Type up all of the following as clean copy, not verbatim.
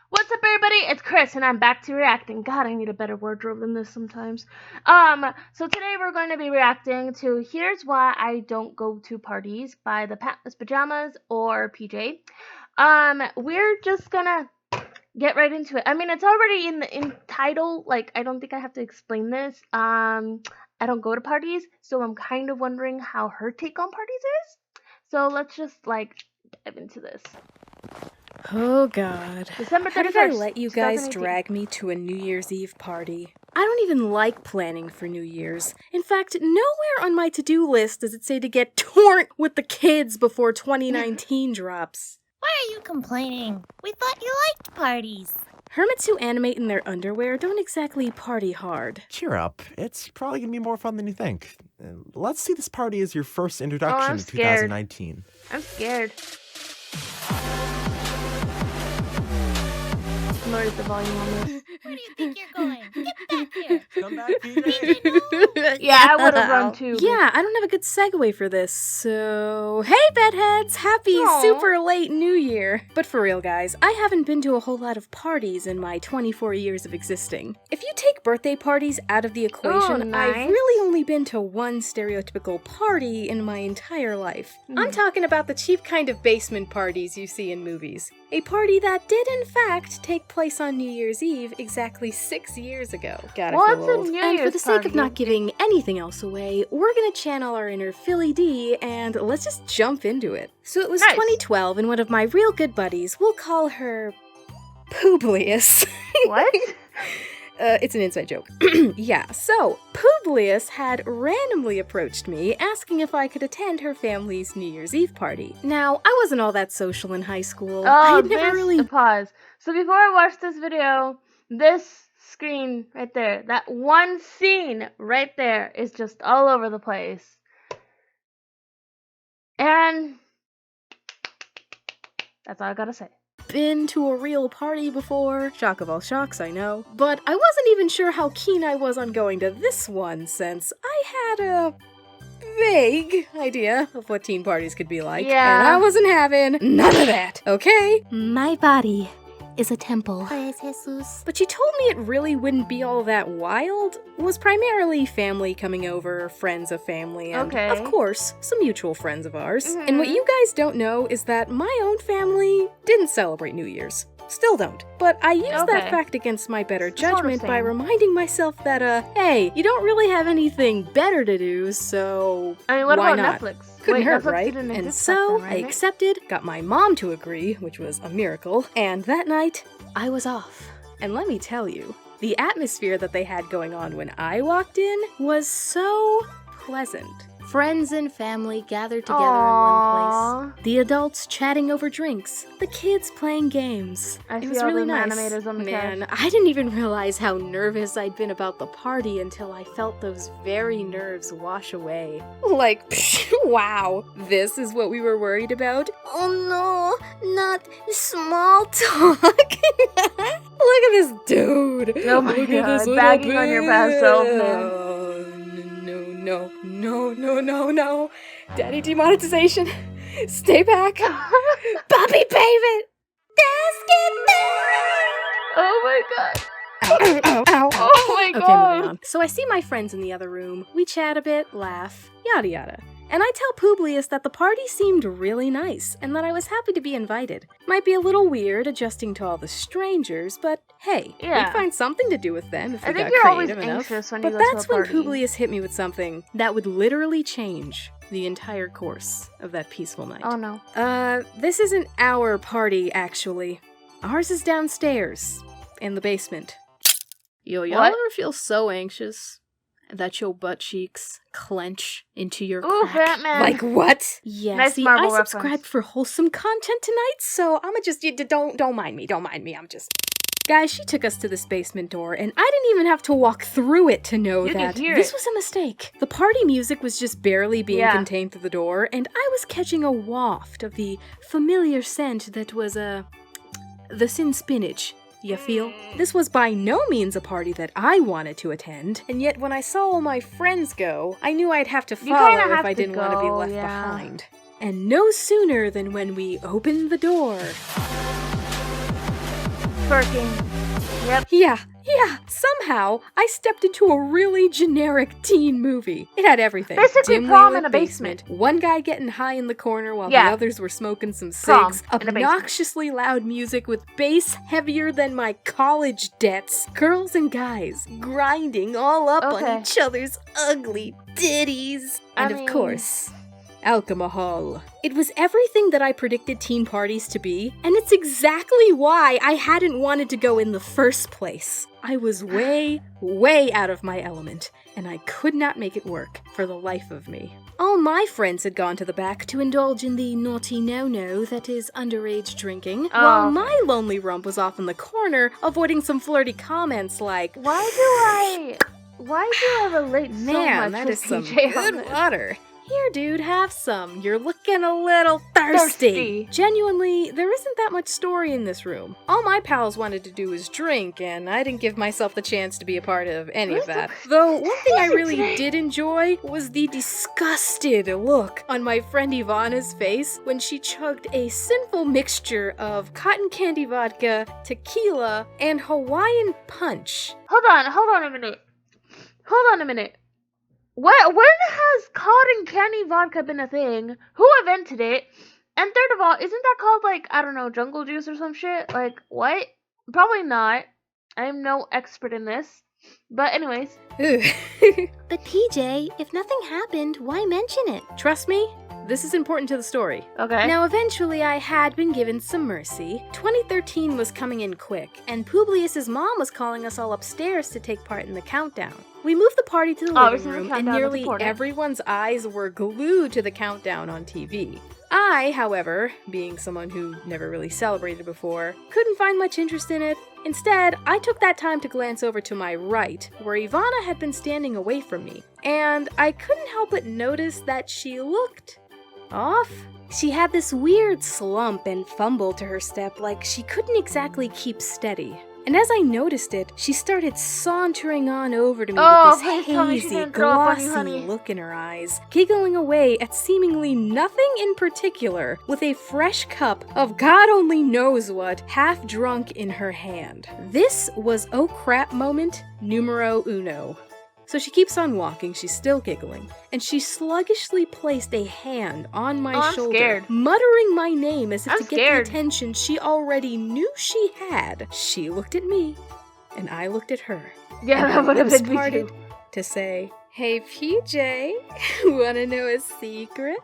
What's up, everybody? It's Chris, and I'm back to reacting. God, I need a better wardrobe than this sometimes. So today we're going to be reacting to Here's Why I Don't Go to Parties by the Pantless Pajamas or PJ. We're just gonna get right into it. I mean, it's already in the title. Like, I don't think I have to explain this. I don't go to parties, so I'm kind of wondering how her take on parties is. So let's just dive into this. Oh god. December 31st, How did I let you guys 2018. drag me to a New Year's Eve party? I don't even like planning for New Year's. In fact, nowhere on my to-do list does it say to get torn with the kids before 2019 drops. Why are you complaining? We thought you liked parties. Hermits who animate in their underwear don't exactly party hard. Cheer up. It's probably going to be more fun than you think. Let's see this party as your first introduction I'm to scared. 2019. I'm scared. Lower the volume on this. Where do you think you're going? Get back here. Come back, PJ. Yeah, I would have run too. Yeah, I don't have a good segue for this, so... Hey, bedheads! Happy Aw. super late New Year! But for real, guys, I haven't been to a whole lot of parties in my 24 years of existing. If you take birthday parties out of the equation, nice. I've really only been to one stereotypical party in my entire life. I'm talking about the cheap kind of basement parties you see in movies. A party that did, in fact, take place on New Year's Eve exactly 6 years ago. God, I feel What's a old. New And for Year's the sake of party? not giving anything else away, we're gonna channel our inner Philly D and let's just jump into it. So it was Nice. 2012 and one of my real good buddies, we'll call her Publius. What? It's an inside joke. Yeah, so Publius had randomly approached me asking if I could attend her family's New Year's Eve party. Now, I wasn't all that social in high school. I Oh, had never really... pause. So before I watched this video, this screen right there, that one scene right there is just all over the place. And that's all I gotta say. been to a real party before. Shock of all shocks, I know. But I wasn't even sure how keen I was on going to this one, since I had a vague idea of what teen parties could be like. Yeah. And I wasn't having none of that, okay? My body is a temple. Praise Jesus. But she told me it really wouldn't be all that wild. It was primarily family coming over, friends of family, and Okay. of course, some mutual friends of ours. Mhm. And what you guys don't know is that my own family didn't celebrate New Year's. Still don't. But I used that Okay. fact against my better Sort of judgment by same. reminding myself that, hey, you don't really have anything better to do, so I mean, what why about not? Netflix? Couldn't Wait, hurt, Netflix right? didn't And exist so back I then, right? accepted, got my mom to agree, which was a miracle, and that night, I was off. And let me tell you, the atmosphere that they had going on when I walked in was so pleasant. Friends and family gathered together in one place. The adults chatting over drinks. The kids playing games. I It see was all really them nice. animators on the Man, couch. I didn't even realize how nervous I'd been about the party until I felt those very nerves wash away. Like, wow, this is what we were worried about? Oh no, not small talk. Look at this dude. Oh my Look at God, this little bagging on your past self, man. No. Daddy demonetization. Stay back. Bobby Pavement. Oh my god. Ow. Oh my Okay, god. moving on. So I see my friends in the other room. We chat a bit, laugh, yada yada. And I tell Publius that the party seemed really nice, and that I was happy to be invited. Might be a little weird adjusting to all the strangers, but hey, Yeah. we'd find something to do with them if I we think got you're always creative enough. anxious when you But go to that's a when party. Publius hit me with something that would literally change the entire course of that peaceful night. Oh no. This isn't our party, actually. Ours is downstairs, in the basement. Yo, y'all What? ever feel so anxious that your butt cheeks clench into your Ooh, crack? Batman. Like what? Yeah, Nice see, Marvel I subscribe reference. for wholesome content tonight, so I'ma just, don't mind me, I'm just... Guys, she took us to this basement door, and I didn't even have to walk through it to know You could that hear this it. was a mistake. The party music was just barely being Yeah. contained through the door, and I was catching a waft of the familiar scent that was, the sin spinach. You feel? This was by no means a party that I wanted to attend, and yet when I saw all my friends go, I knew I'd have to You follow kinda if have I to didn't want to be go, left yeah. behind. And no sooner than when we opened the door. twerking. Yep. Yeah. Somehow, I stepped into a really generic teen movie. It had everything. Basically, Dimly prom lit in a basement. One guy getting high in the corner while Yeah. the others were smoking some Prom cigs. in a basement. Obnoxiously loud music with bass heavier than my college debts. Girls and guys grinding all up Okay. on each other's ugly ditties. And of course, alcohol. It was everything that I predicted teen parties to be, and it's exactly why I hadn't wanted to go in the first place. I was way out of my element, and I could not make it work for the life of me. All my friends had gone to the back to indulge in the naughty no-no that is underage drinking, while my lonely rump was off in the corner avoiding some flirty comments like, Why do I relate so "Man, much that with is some PJ on good this? water. Here, dude, have some. You're looking a little thirsty." Genuinely, there isn't that much story in this room. All my pals wanted to do was drink, and I didn't give myself the chance to be a part of any of that. Though, one thing I really did enjoy was the disgusted look on my friend Ivana's face when she chugged a sinful mixture of cotton candy vodka, tequila, and Hawaiian punch. Hold on a minute. When has cotton candy vodka been a thing? Who invented it? And third of all, isn't that called, like, I don't know, jungle juice or some shit? Like, what? Probably not. I am no expert in this. But anyways. But PJ, if nothing happened, why mention it? Trust me, this is important to the story. Okay. Now, eventually, I had been given some mercy. 2013 was coming in quick, and Publius's mom was calling us all upstairs to take part in the countdown. We moved the party to the living room, and nearly everyone's eyes were glued to the countdown on TV. I, however, being someone who never really celebrated before, couldn't find much interest in it. Instead, I took that time to glance over to my right, where Ivana had been standing away from me, and I couldn't help but notice that she looked off. She had this weird slump and fumble to her step, like she couldn't exactly keep steady. And as I noticed it, she started sauntering on over to me with this hazy, glossy look in her eyes, giggling away at seemingly nothing in particular, with a fresh cup of God only knows what, half drunk in her hand. This was oh crap moment numero uno. So she keeps on walking, she's still giggling, and she sluggishly placed a hand on my shoulder, muttering my name as if to get the attention she already knew she had. She looked at me, and I looked at her. Yeah, that would have been me too. To say, "Hey PJ, wanna know a secret?"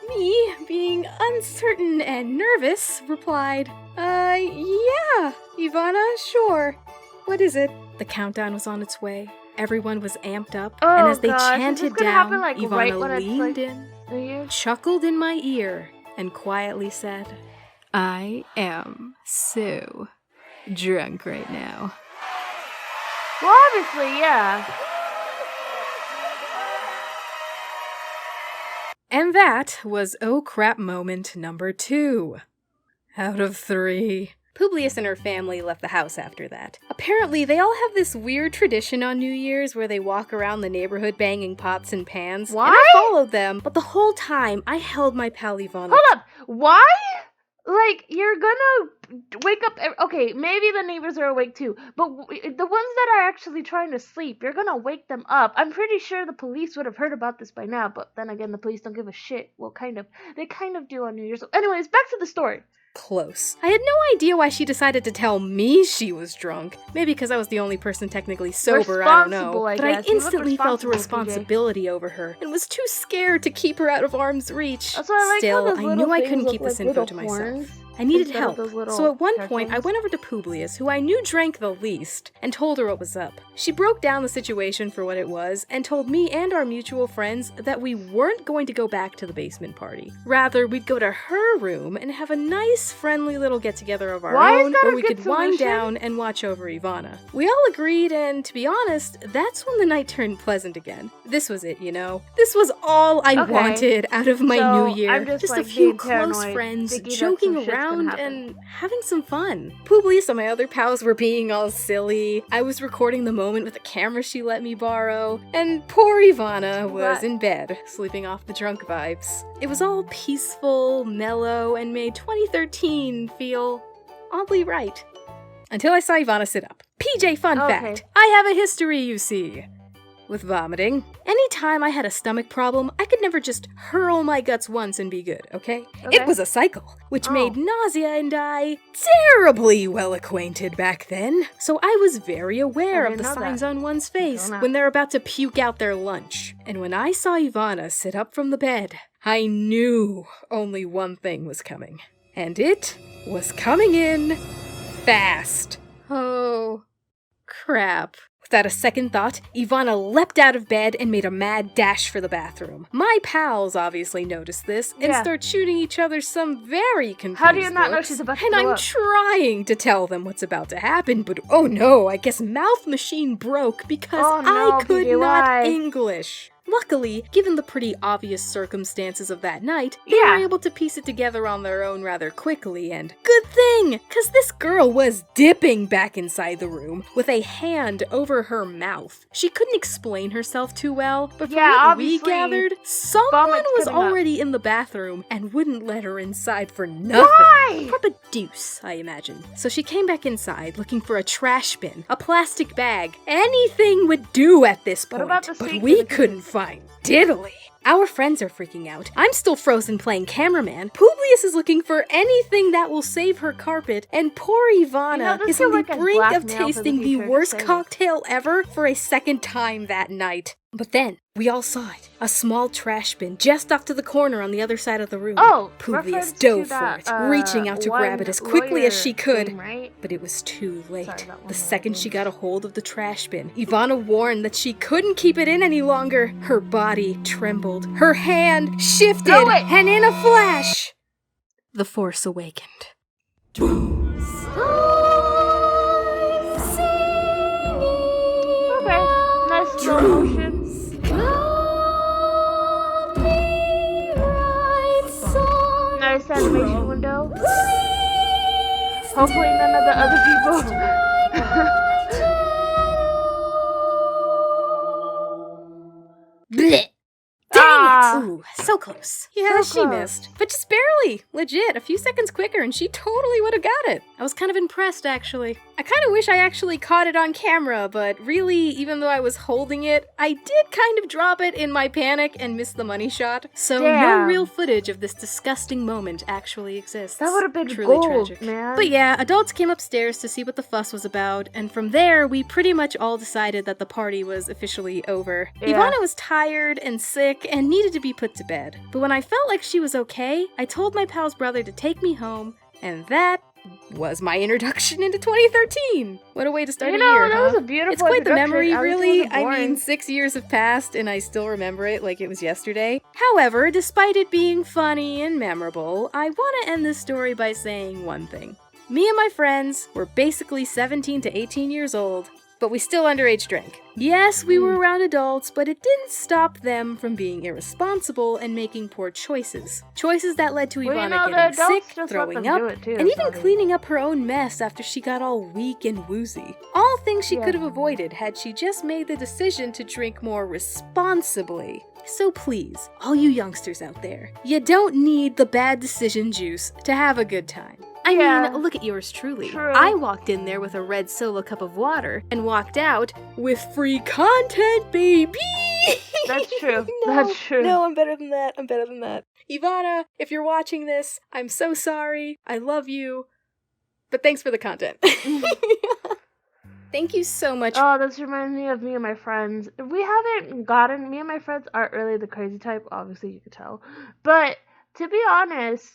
Me, being uncertain and nervous, replied, yeah, Ivana, sure. What is it?" The countdown was on its way. Everyone was amped up, and as they chanted down, Ivana leaned in, chuckled in my ear, and quietly said, "I am so drunk right now." Well, obviously, yeah. And that was oh crap moment number 2. Out of 3. Publius and her family left the house after that. Apparently, they all have this weird tradition on New Year's where they walk around the neighborhood banging pots and pans. Why? And I followed them, but the whole time, I held my pal Ivana. Hold up! Why? Like, you're gonna wake up... Okay, maybe the neighbors are awake too, but the ones that are actually trying to sleep, you're gonna wake them up. I'm pretty sure the police would have heard about this by now, but then again, the police don't give a shit. Well, kind of. They kind of do on New Year's. Anyways, back to the story. Close. I had no idea why she decided to tell me she was drunk. Maybe because I was the only person technically sober, I don't know. But I instantly felt a responsibility over her and was too scared to keep her out of arm's reach. Still, I knew I couldn't keep this info to myself. I needed help, so at one point I went over to Publius, who I knew drank the least, and told her what was up. She broke down the situation for what it was, and told me and our mutual friends that we weren't going to go back to the basement party. Rather, we'd go to her room and have a nice, friendly little get-together of our own, where we could wind down and watch over Ivana. We all agreed, and to be honest, that's when the night turned pleasant again. This was it, you know? This was all I wanted out of my new year. Just a few close friends joking around and having some fun. Publius and my other pals were being all silly. I was recording the moment with a camera she let me borrow, and poor Ivana was in bed, sleeping off the drunk vibes. It was all peaceful, mellow, and made 2013 feel oddly right. Until I saw Ivana sit up. PJ, fun Okay. fact. I have a history, you see, with vomiting. Anytime I had a stomach problem, I could never just hurl my guts once and be good, okay? Okay. It was a cycle, which Oh. made nausea and I terribly well acquainted back then. So I was very aware I of the didn't know signs that. on one's face now. when they're about to puke out their lunch. And when I saw Ivana sit up from the bed, I knew only one thing was coming. And it was coming in fast. Oh, crap. Without a second thought, Ivana leapt out of bed and made a mad dash for the bathroom. My pals obviously noticed this and Yeah. start shooting each other some very confused How do you not know looks. she's about to And throw I'm up? trying to tell them what's about to happen, but oh no, I guess mouth machine broke because Oh no, I could PJ, not why? English. Luckily, given the pretty obvious circumstances of that night, they Yeah. were able to piece it together on their own rather quickly, and good thing, cause this girl was dipping back inside the room with a hand over her mouth. She couldn't explain herself too well, but from Yeah, what we obviously, gathered, someone vomit's was coming up. already in the bathroom and wouldn't let her inside for nothing. Why? Proper deuce, I imagine. So she came back inside looking for a trash bin, a plastic bag. Anything would do at this What point. about the but sink we and the couldn't dishes? find diddly. Our friends are freaking out. I'm still frozen playing cameraman. Publius is looking for anything that will save her carpet, and poor Ivana this is could on the work as brink of blackmail for the tasting the future, worst just saying. cocktail ever for a second time that night. But then, we all saw it. A small trash bin just off to the corner on the other side of the room. Oh, Publius reference dove to that, for it, reaching out to grab it as quickly as she could. Thing, right? But it was too late. Sorry, that one The was second lame. she got a hold of the trash bin, Ivana warned that she couldn't keep it in any longer. Her body trembled. Her hand shifted. Throw it! And in a flash, the Force awakened. Okay, nice slow motion. Nice animation window. Hopefully none of the other people. Blech. Ah. Ooh, so close. Yeah, So she close. missed. But just barely. Legit, a few seconds quicker and she totally would have got it. I was kind of impressed, actually. I kind of wish I actually caught it on camera, but really, even though I was holding it, I did kind of drop it in my panic and miss the money shot. So no Damn. real footage of this disgusting moment actually exists. That would have been Truly gold, tragic. man. But yeah, adults came upstairs to see what the fuss was about, and from there, we pretty much all decided that the party was officially over. Yeah. Ivana was tired and sick and needed to be put to bed. But when I felt like she was okay, I told my pal's brother to take me home, and that was my introduction into 2013. What a way to start You a know, year, that huh? was a beautiful It's quite the introduction. memory, At least it really. wasn't I boring. mean, 6 years have passed and I still remember it like it was yesterday. However, despite it being funny and memorable, I want to end this story by saying one thing. Me and my friends were basically 17 to 18 years old, but we still underage drank. Yes, we were around adults, but it didn't stop them from being irresponsible and making poor choices. Choices that led to Well, you Ivana know, the getting adults sick, just let throwing them up, do it too, and even buddy. cleaning up her own mess after she got all weak and woozy. All things she Yeah. could have avoided had she just made the decision to drink more responsibly. So please, all you youngsters out there, you don't need the bad decision juice to have a good time. I Yeah. mean, look at yours truly. True. I walked in there with a red solo cup of water and walked out with free content, baby! That's true. No, That's true. No, I'm better than that. I'm better than that. Ivana, if you're watching this, I'm so sorry. I love you. But thanks for the content. Thank you so much. Oh, this reminds me of me and my friends. Me and my friends aren't really the crazy type, obviously you could tell. But to be honest,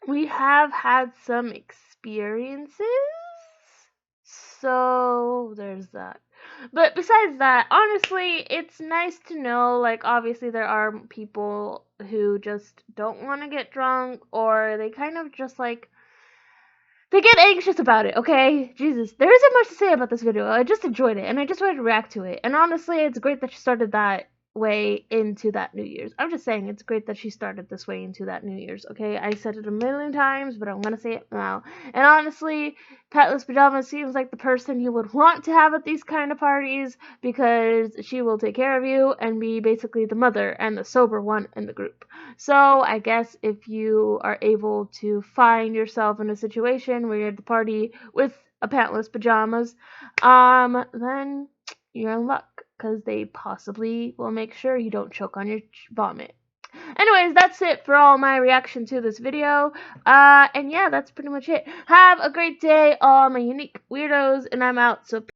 we have had some experiences. So there's that. But besides that, honestly, it's nice to know, like, obviously there are people who just don't want to get drunk, or they kind of just, like, they get anxious about it, okay? Jesus. There isn't much to say about this video. I just enjoyed it, and I just wanted to react to it. And honestly, it's great that you started that way into that New Year's. I'm just saying it's great that she started this way into that New Year's, okay? I said it a million times, but I'm gonna say it now. And honestly, Pantless Pajamas seems like the person you would want to have at these kind of parties because she will take care of you and be basically the mother and the sober one in the group. So I guess if you are able to find yourself in a situation where you're at the party with a Pantless Pajamas, then you're in luck because they possibly will make sure you don't choke on your vomit. Anyways, that's it for all my reaction to this video. And yeah, that's pretty much it. Have a great day, all my unique weirdos, and I'm out. So